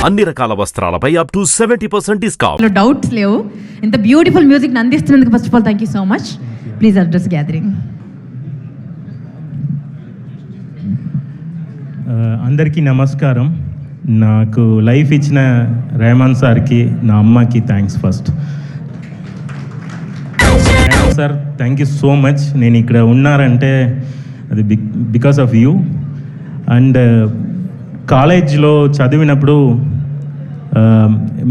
అన్ని రకాల వస్త్రాలపై అప్ టు 70% డిస్కౌంట్. డౌట్స్ లేవు. ఇంత బ్యూటిఫుల్ మ్యూజిక్ అందిస్తున్నందుకు first of all thank you so much. Please address gathering. అందరికీ నమస్కారం. నాకు లైఫ్ ఇచ్చిన రెహమాన్ సార్కి, నా అమ్మకి thanks first. Sir thank you so much. నేను ఇక్కడ ఉన్నారంటే అది బికాస్ ఆఫ్ యూ. అండ్ కాలేజ్లో చదివినప్పుడు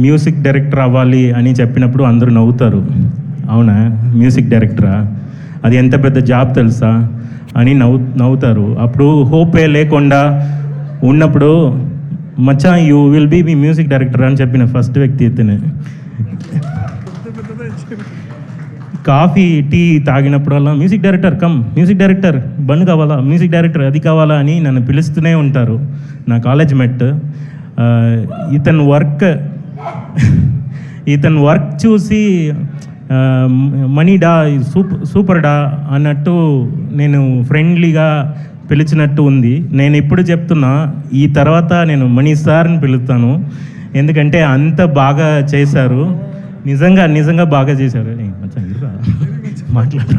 మ్యూజిక్ డైరెక్టర్ అవ్వాలి అని చెప్పినప్పుడు అందరూ నవ్వుతారు. అవునా, మ్యూజిక్ డైరెక్టరా, అది ఎంత పెద్ద జాబ్ తెలుసా అని నవ్వుతారు. అప్పుడు హోపే లేకుండా ఉన్నప్పుడు మచ్చా యూ విల్ బీ మీ మ్యూజిక్ డైరెక్టర్ అని చెప్పిన ఫస్ట్ వ్యక్తి ఇతనే. కాఫీ టీ తాగినప్పుడల్లా music director come, music director బండ్ కావాలా, మ్యూజిక్ డైరెక్టర్ అది కావాలా అని నన్ను పిలుస్తూనే ఉంటారు. నా కాలేజ్ మెట్. ఇతను వర్క్ చూసి మనీడా సూపర్ డా అన్నట్టు నేను ఫ్రెండ్లీగా పిలిచినట్టు ఉంది. నేను ఇప్పుడు చెప్తున్నా, ఈ తర్వాత నేను మనీ సార్ని పిలుస్తాను, ఎందుకంటే అంత బాగా చేశారు. నిజంగా బాగా చేశారు. మాట్లాడు.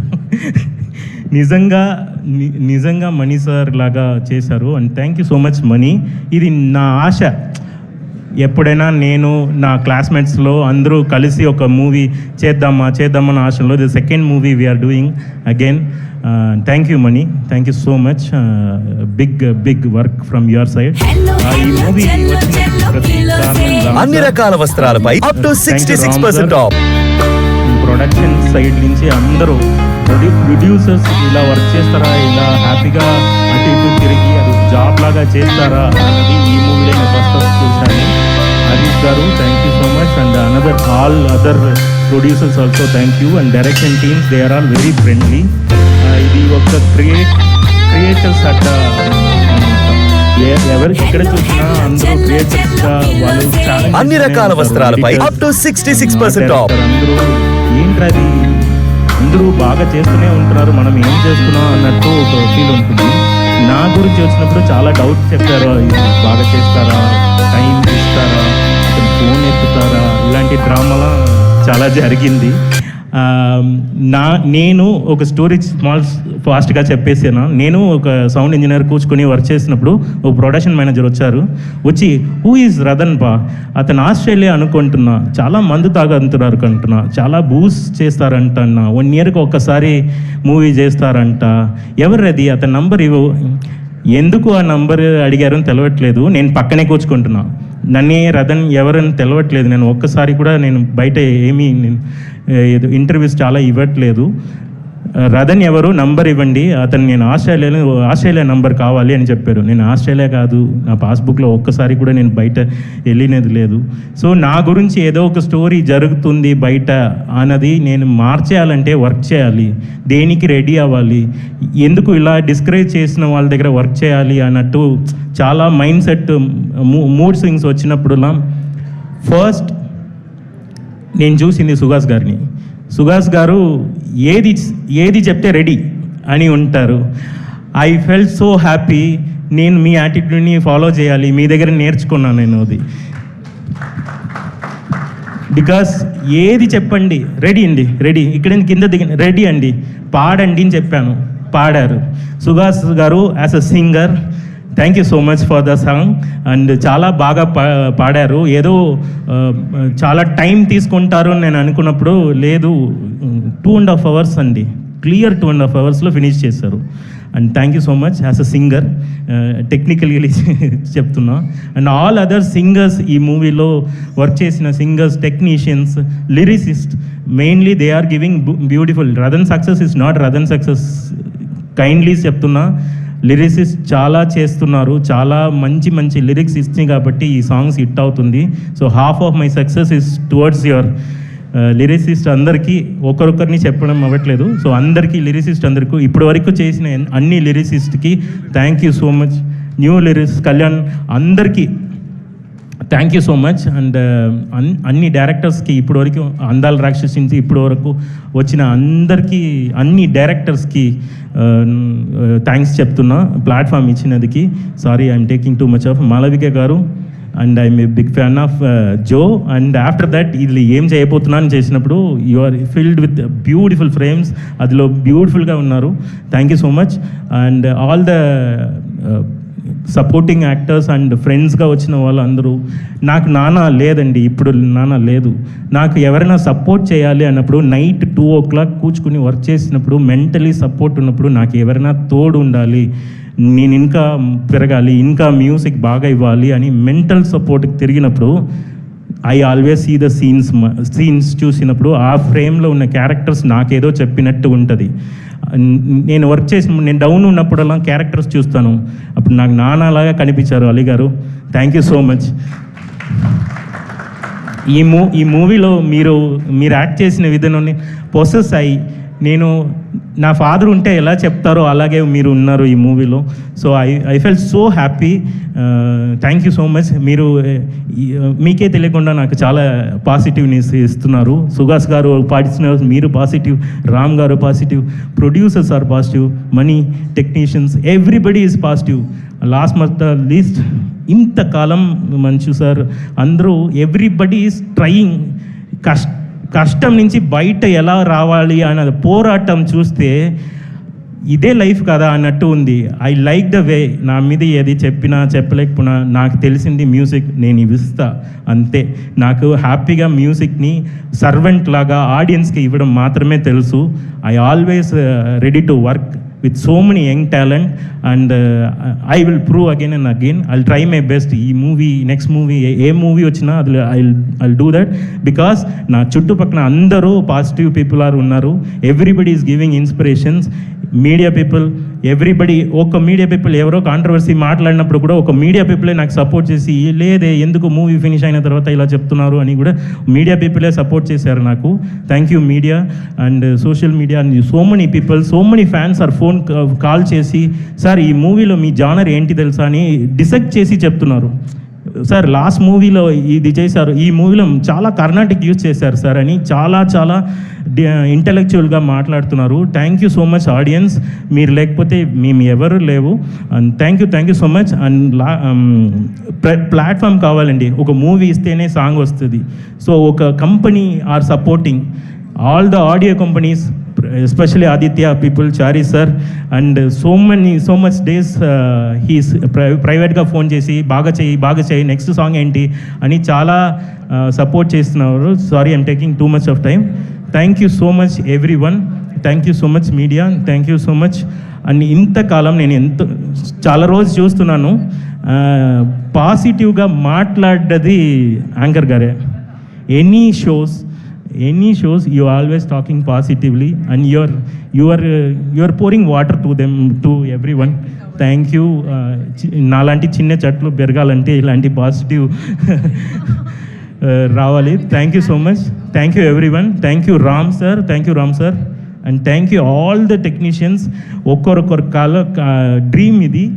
నిజంగా మనీ సార్ లాగా చేశారు. And thank you so much money. ఇది నా ఆశ, ఎప్పుడైనా నేను నా క్లాస్మేట్స్లో అందరూ కలిసి ఒక మూవీ చేద్దామన్న ఆశలో the second movie we are doing again. Thank you Mani, thank you so much. Big work from your side. ఈ మూవీ అన్ని రకాల వస్త్రాలపై up to 66% off. Production side నుంచి అందరూ ప్రొడ్యూసర్స్ ఇలా వర్క్ చేస్తారా, ఇలా హ్యాపీగా అటు ఇటు తిరిగి అది జాబ్ లాగా చేస్తారా అన్నది ఈ మూవీలో నేను ఫస్ట్ చూశాను. Harish garu thank you so much. And all other producers also thank you. And direction teams, they are all very friendly. ఇది ఒక క్రియేటర్స్ అట్ట, ఎవరికి ఎక్కడ చూసినా అందరూ క్రియేటర్స్ గా వాళ్ళు అన్ని రకాల వస్త్రాలపై అప్ టు 66% ఆఫ్. అందరూ ఏంటది, అందరూ బాగా చేస్తూనే ఉంటున్నారు, మనం ఏం చేస్తున్నాం అన్నట్టు ఒక ఫీల్ ఉంటుంది. నా గురించి వచ్చినప్పుడు చాలా డౌట్ చెప్పారు. బాగా చేస్తారా, టైం ఇస్తారా, అతను ఫోన్ ఎత్తుతారా, ఇలాంటి డ్రామాలా చాలా జరిగింది. నేను ఒక స్టోరీ ఫాస్ట్గా చెప్పేసాను. నేను ఒక సౌండ్ ఇంజనీర్ కూర్చుకొని వర్క్ చేసినప్పుడు ఒక ప్రొడక్షన్ మేనేజర్ వచ్చి హూ ఈజ్ రతన్ పా, అతను ఆస్ట్రేలియా అనుకుంటున్నా, చాలా మందు తాగంటున్నారు అంటున్నా, చాలా బూస్ చేస్తారంట, 1 yearకి ఒక్కసారి మూవీ చేస్తారంట, ఎవరది, అతని నంబర్ ఎందుకు ఆ నంబర్ అడిగారని తెలవట్లేదు. నేను పక్కనే కూర్చుకుంటున్నా, నన్నే రతన్ ఎవరని తెలవట్లేదు. నేను ఒక్కసారి కూడా నేను బయట ఏమీ ఇంటర్వ్యూస్ చాలా ఇవ్వట్లేదు. రతన్ ఎవరు, నంబర్ ఇవ్వండి, అతను నేను ఆస్ట్రేలియా నంబర్ కావాలి అని చెప్పారు. నేను ఆస్ట్రేలియా కాదు, నా పాస్బుక్లో ఒక్కసారి కూడా నేను బయట వెళ్ళినది లేదు. సో నా గురించి ఏదో ఒక స్టోరీ జరుగుతుంది బయట అన్నది నేను మార్చేయాలంటే వర్క్ చేయాలి, దేనికి రెడీ అవ్వాలి, ఎందుకు ఇలా డిస్కరేజ్ చేసిన వాళ్ళ దగ్గర వర్క్ చేయాలి అన్నట్టు చాలా మైండ్ సెట్, మూడ్ స్వింగ్స్ వచ్చినప్పుడులా ఫస్ట్ నేను చూసింది సుహాస్ గారు ఏది చెప్తే రెడీ అని ఉంటారు. I felt so happy. నేను మీ యాటిట్యూడ్ని ఫాలో చేయాలి, మీ దగ్గర నేర్చుకున్నాను నేను అది. బికాస్ ఏది చెప్పండి రెడీ ఇక్కడ కింద దిగండి, రెడీ అండి, పాడండి అని చెప్పాను, పాడారు. సుహాస్ గారు as a singer, thank you so much for the song. And చాలా బాగా పాడారు. ఏదో చాలా టైం తీసుకుంటారు అని నేను అనుకున్నప్పుడు లేదు, 2.5 hours అండి, క్లియర్ 2.5 hours ఫినిష్ చేశారు. And thank you so much as a singer, టెక్నికల్గా చెప్తున్నా. అండ్ ఆల్ అదర్ సింగర్స్, ఈ మూవీలో వర్క్ చేసిన singers, technicians, lyricist, mainly they are giving beautiful. Ratan success is not Ratan success, kindly చెప్తున్నా. లిరిసిస్ట్ చాలా చేస్తున్నారు, చాలా మంచి లిరిక్స్ ఇస్తుంది కాబట్టి ఈ సాంగ్స్ హిట్ అవుతుంది. So half of my success is towards your lyricist. అందరికీ ఒకరొకరిని చెప్పడం అవ్వట్లేదు. సో అందరికీ లిరిసిస్ట్ అందరికీ ఇప్పటి వరకు చేసిన అన్ని లిరిసిస్ట్కి thank you so much. New lyrics Kalyan అందరికీ thank you so much. And అన్ని డైరెక్టర్స్కి ఇప్పటివరకు అందాల రాక్షస్ నుంచి ఇప్పటి వరకు వచ్చిన అందరికీ, అన్ని డైరెక్టర్స్కి థ్యాంక్స్ చెప్తున్నా ప్లాట్ఫామ్ ఇచ్చినందుకు. Sorry I'm taking too much of. Malavika గారు and I'm a big fan of Joe. And after that ఇది ఏం చేయబోతున్నాను చేసినప్పుడు you are filled with beautiful frames, అదిలో బ్యూటిఫుల్గా ఉన్నారు. Thank you so much. And all the supporting actors and ఫ్రెండ్స్గా వచ్చిన వాళ్ళందరూ, నాకు నాన్న లేదండి, ఇప్పుడు నాన్న లేదు. నాకు ఎవరైనా సపోర్ట్ చేయాలి అన్నప్పుడు నైట్ 2 o'clock కూర్చుకుని వర్క్ చేసినప్పుడు మెంటలీ సపోర్ట్ ఉన్నప్పుడు నాకు ఎవరైనా తోడు ఉండాలి, నేను ఇంకా పెరగాలి, ఇంకా మ్యూజిక్ బాగా ఇవ్వాలి అని మెంటల్ సపోర్ట్కి తిరిగినప్పుడు I always see the scenes చూసినప్పుడు ఆ ఫ్రేమ్లో ఉన్న క్యారెక్టర్స్ నాకేదో చెప్పినట్టు ఉంటుంది. నేను వర్క్ చేసి నేను డౌన్ ఉన్నప్పుడల్లా క్యారెక్టర్స్ చూస్తాను, అప్పుడు నాకు నాన్నలాగా కనిపించారు అలీ గారు. Thank you so much. ఈ మూవీలో మీరు యాక్ట్ చేసిన విధానాన్ని పొసెస్ అయ్యి, నేను నా ఫాదర్ ఉంటే ఎలా చెప్తారో అలాగే మీరు ఉన్నారు ఈ మూవీలో. So I fell so happy. Thank you so much. మీరు మీకే తెలియకుండా నాకు చాలా పాజిటివ్నెస్ ఇస్తున్నారు. సుహాస్ గారు పాటిస్తున్నారు, మీరు positive, Ram garu positive, producers are positive, money, technicians, everybody is positive. Last month least ఇంతకాలం మంచు సార్ అందరూ ఎవ్రీబడి ఈజ్ ట్రయింగ్. కష్టం నుంచి బయట ఎలా రావాలి అన్నది పోరాటం చూస్తే ఇదే లైఫ్ కదా అన్నట్టు ఉంది. I like the way. నా మీద ఏది చెప్పినా చెప్పలేకపోయినా నాకు తెలిసింది మ్యూజిక్ నేను ఇస్తా అంతే. నాకు హ్యాపీగా మ్యూజిక్ని సర్వెంట్ లాగా ఆడియన్స్కి ఇవ్వడం మాత్రమే తెలుసు. I always ready to work with so many young talent, and I will prove again and again. I'll try my best. Ee movie, next movie, a movie ochina I'll do that, because na chuttu pakkana andaru positive people are unnaru. Everybody is giving inspirations. Media people, everybody, oka media people evaro controversy మాట్లాడినప్పుడు కూడా ఒక media పీపులే నాకు support చేసి, లేదే ఎందుకు movie finish అయిన తర్వాత ఇలా చెప్తున్నారు అని కూడా మీడియా పీపులే సపోర్ట్ చేశారు నాకు. Thank you media and social media and so many people, so many fans or phone call చేసి, సార్ ఈ మూవీలో మీ జానర్ ఏంటి తెలుసా అని డిసైడ్ చేసి చెప్తున్నారు. సార్ లాస్ట్ మూవీలో ఇది చేశారు, ఈ మూవీలో చాలా కర్ణాటిక్ యూజ్ చేశారు సార్ అని చాలా చాలా ఇంటలెక్చువల్గా మాట్లాడుతున్నారు. Thank you so much audiences. మీరు లేకపోతే మేము ఎవరు లేవు. And thank you so much. And platform కావాలండి. ఒక మూవీ ఇస్తేనే సాంగ్ వస్తుంది. సో ఒక company are supporting all the audio companies, especially Aditya people, Chari sir, and so much days he's private ga phone chesi baga cheyi next song enti ani chala support chestunaru. Sorry, I'm taking too much of time. Thank you so much everyone. Thank you so much media. Thank you so much. And ఇంత కాలం నేను చాలా రోజు చూస్తున్నాను పాజిటివ్గా మాట్లాడ్డది anchor గారే. Any shows you are always talking positively, and you are pouring water to them, to everyone. Thank you. నాలాంటి చిన్న చెట్లు పెరగాలంటే ఇలాంటి పాజిటివ్ రావాలి. Thank you so much. Thank you everyone. Thank you Ram sir and thank you all the technicians. ఒక్కొక్కరు dream ఇది.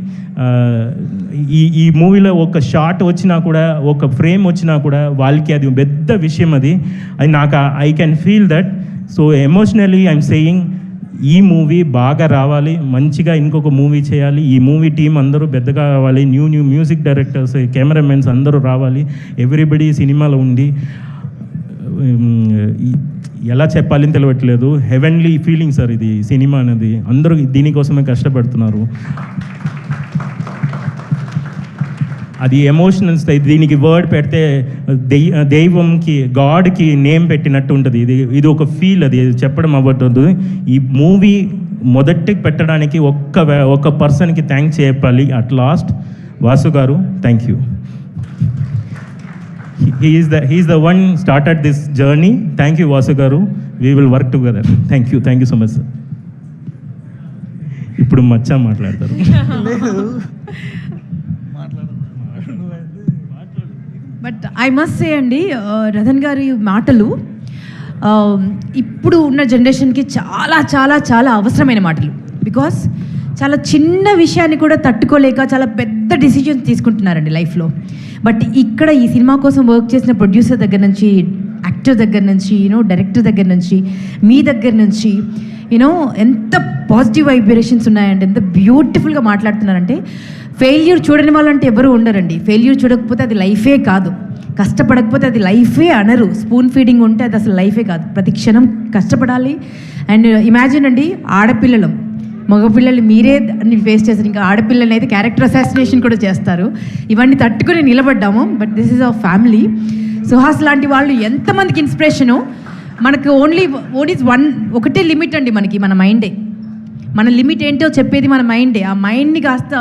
ఈ మూవీలో ఒక షాట్ వచ్చినా కూడా, ఒక ఫ్రేమ్ వచ్చినా కూడా వాళ్ళకి అది పెద్ద విషయం. అది నాకు I can feel that. So emotionally I'm saying ఈ మూవీ బాగా రావాలి, మంచిగా ఇంకొక మూవీ చేయాలి. ఈ మూవీ టీం అందరూ పెద్దగా రావాలి. న్యూ మ్యూజిక్ డైరెక్టర్స్, కెమెరామెన్స్ అందరూ రావాలి. ఎవ్రీబడి సినిమాలో ఉండి ఎలా చెప్పాలని తెలియట్లేదు. హెవెన్లీ ఫీలింగ్ సార్ ఇది సినిమా అనేది. అందరూ దీనికోసమే కష్టపడుతున్నారు. అది ఎమోషనల్స్. దీనికి వర్డ్ పెడితే దైవంకి, గాడ్కి నేమ్ పెట్టినట్టు ఉంటుంది. ఇది ఒక ఫీల్, అది చెప్పడం అవ్వదు. ఈ మూవీ మొదటి పెట్టడానికి ఒక్క పర్సన్కి థ్యాంక్స్ చెప్పాలి. అట్ లాస్ట్ వాసు గారు, thank you. He is the one started this journey. Thank you Vasu garu. We will work together. Thank you so much sir. ఇప్పుడు మచ్చా మాట్లాడతారు. బట్ ఐ మస్ట్ సే అండి, రతన్ గారి మాటలు ఇప్పుడు ఉన్న జనరేషన్కి చాలా చాలా చాలా అవసరమైన మాటలు. బికాస్ చాలా చిన్న విషయాన్ని కూడా తట్టుకోలేక చాలా పెద్ద డిసిజన్స్ తీసుకుంటున్నారండి లైఫ్లో. బట్ ఇక్కడ ఈ సినిమా కోసం వర్క్ చేసిన ప్రొడ్యూసర్ దగ్గర నుంచి, యాక్టర్ దగ్గర నుంచి, డైరెక్టర్ దగ్గర నుంచి, మీ దగ్గర నుంచి యూనో ఎంత పాజిటివ్ వైబ్రేషన్స్ ఉన్నాయండి, ఎంత బ్యూటిఫుల్గా మాట్లాడుతున్నారంటే ఫెయిల్యూర్ చూడని వాళ్ళంటే ఎవరు ఉండరండి. ఫెయిల్యూర్ చూడకపోతే అది లైఫే కాదు, కష్టపడకపోతే అది లైఫే అనరు. స్పూన్ ఫీడింగ్ ఉంటే అది అసలు లైఫే కాదు. ప్రతి క్షణం కష్టపడాలి. అండ్ ఇమాజిన్ అండి, ఆడపిల్లలు మగపిల్లలు మీరే అన్ని ఫేస్ చేస్తారు, ఇంకా ఆడపిల్లలు అయితే క్యారెక్టర్ అసాసినేషన్ కూడా చేస్తారు. ఇవన్నీ తట్టుకుని నిలబడ్డాము. But this is our family. Suhas లాంటి వాళ్ళు ఎంతమందికి ఇన్స్పిరేషను. మనకు ఒకటే లిమిట్ అండి మనకి, మన మైండే. మన లిమిట్ ఏంటో చెప్పేది మన మైండే. ఆ మైండ్ని కాస్త